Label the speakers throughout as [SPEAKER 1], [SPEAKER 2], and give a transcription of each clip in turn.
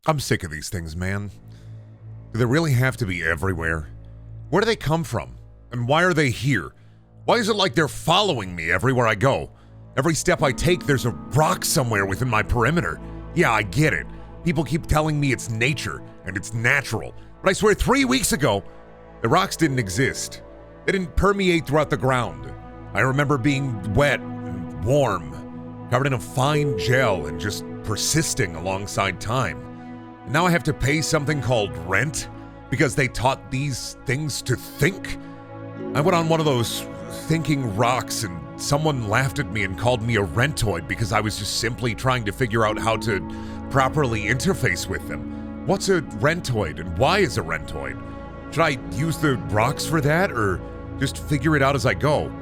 [SPEAKER 1] I'm sick of these things, man. Do they really have to be everywhere? Where do they come from? And why are they here? Why is it like they're following me everywhere I go? Every step I take, there's a rock somewhere within my perimeter. Yeah, I get it. People keep telling me it's nature and it's natural. But I swear 3 weeks ago, the rocks didn't exist. They didn't permeate throughout the ground. I remember being wet and warm, covered in a fine gel and just persisting alongside time. And now I have to pay something called rent because they taught these things to think? I went on one of those thinking rocks and someone laughed at me and called me a rentoid because I was just simply trying to figure out how to properly interface with them. What's a rentoid and why is a rentoid? Should I use the rocks for that or just figure it out as I go?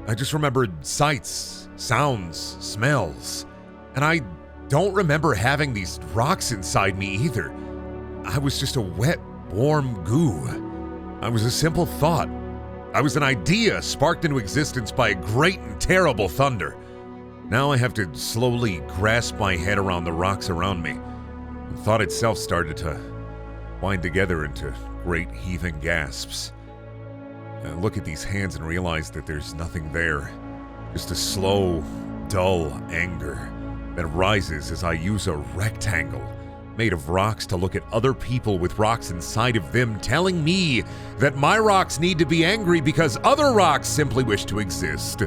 [SPEAKER 1] I just remembered sights, sounds, smells, and I don't remember having these rocks inside me either. I was just a wet, warm goo. I was a simple thought. I was an idea sparked into existence by a great and terrible thunder. Now I have to slowly grasp my head around the rocks around me. And thought itself started to wind together into great heaving gasps. I look at these hands and realize that there's nothing there. Just a slow, dull anger that rises as I use a rectangle made of rocks to look at other people with rocks inside of them, telling me that my rocks need to be angry because other rocks simply wish to exist.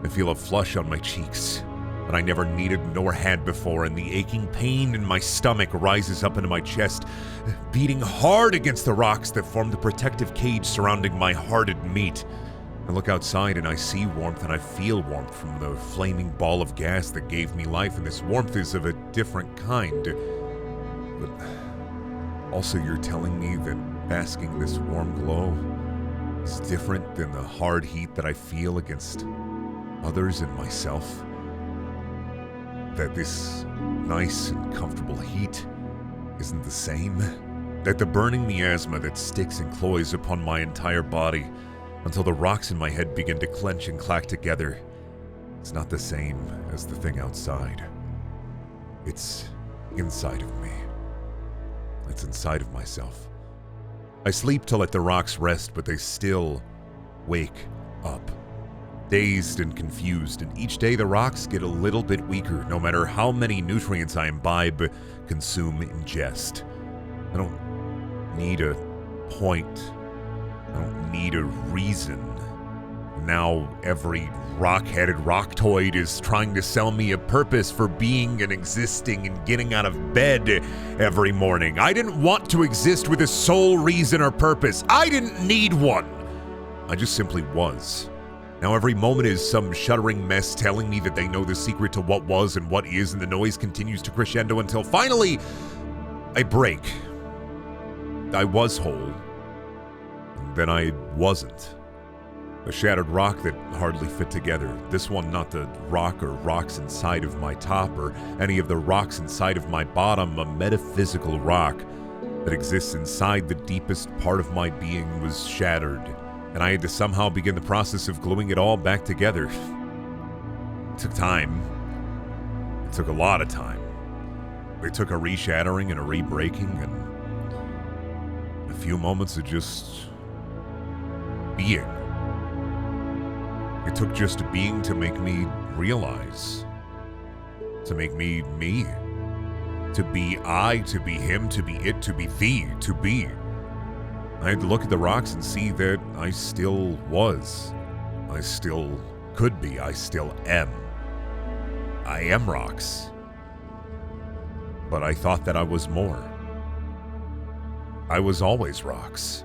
[SPEAKER 1] I feel a flush on my cheeks that I never needed nor had before, and the aching pain in my stomach rises up into my chest, beating hard against the rocks that form the protective cage surrounding my hearted meat. I look outside and I see warmth and I feel warmth from the flaming ball of gas that gave me life, and this warmth is of a different kind. But also you're telling me that basking in this warm glow is different than the hard heat that I feel against others and myself? That this nice and comfortable heat isn't the same? That the burning miasma that sticks and cloys upon my entire body until the rocks in my head begin to clench and clack together, it's not the same as the thing outside. It's inside of me. It's inside of myself. I sleep to let the rocks rest, but they still wake up. Dazed and confused, and each day the rocks get a little bit weaker, no matter how many nutrients I imbibe, consume, ingest. I don't need a point. I don't need a reason. Now every rock-headed roctoid is trying to sell me a purpose for being and existing and getting out of bed every morning. I didn't want to exist with a sole reason or purpose. I didn't need one. I just simply was. Now every moment is some shuddering mess telling me that they know the secret to what was and what is, and the noise continues to crescendo until finally I break. I was whole, and then I wasn't. A shattered rock that hardly fit together. This one not the rock or rocks inside of my top or any of the rocks inside of my bottom. A metaphysical rock that exists inside the deepest part of my being was shattered, and I had to somehow begin the process of gluing it all back together. It took time. It took a lot of time. It took a reshattering and a re-breaking and a few moments of just being. It took just being to make me realize, to make me me, to be I, to be him, to be it, to be thee, to be. I had to look at the rocks and see that I still was. I still could be. I still am. I am rocks. But I thought that I was more. I was always rocks.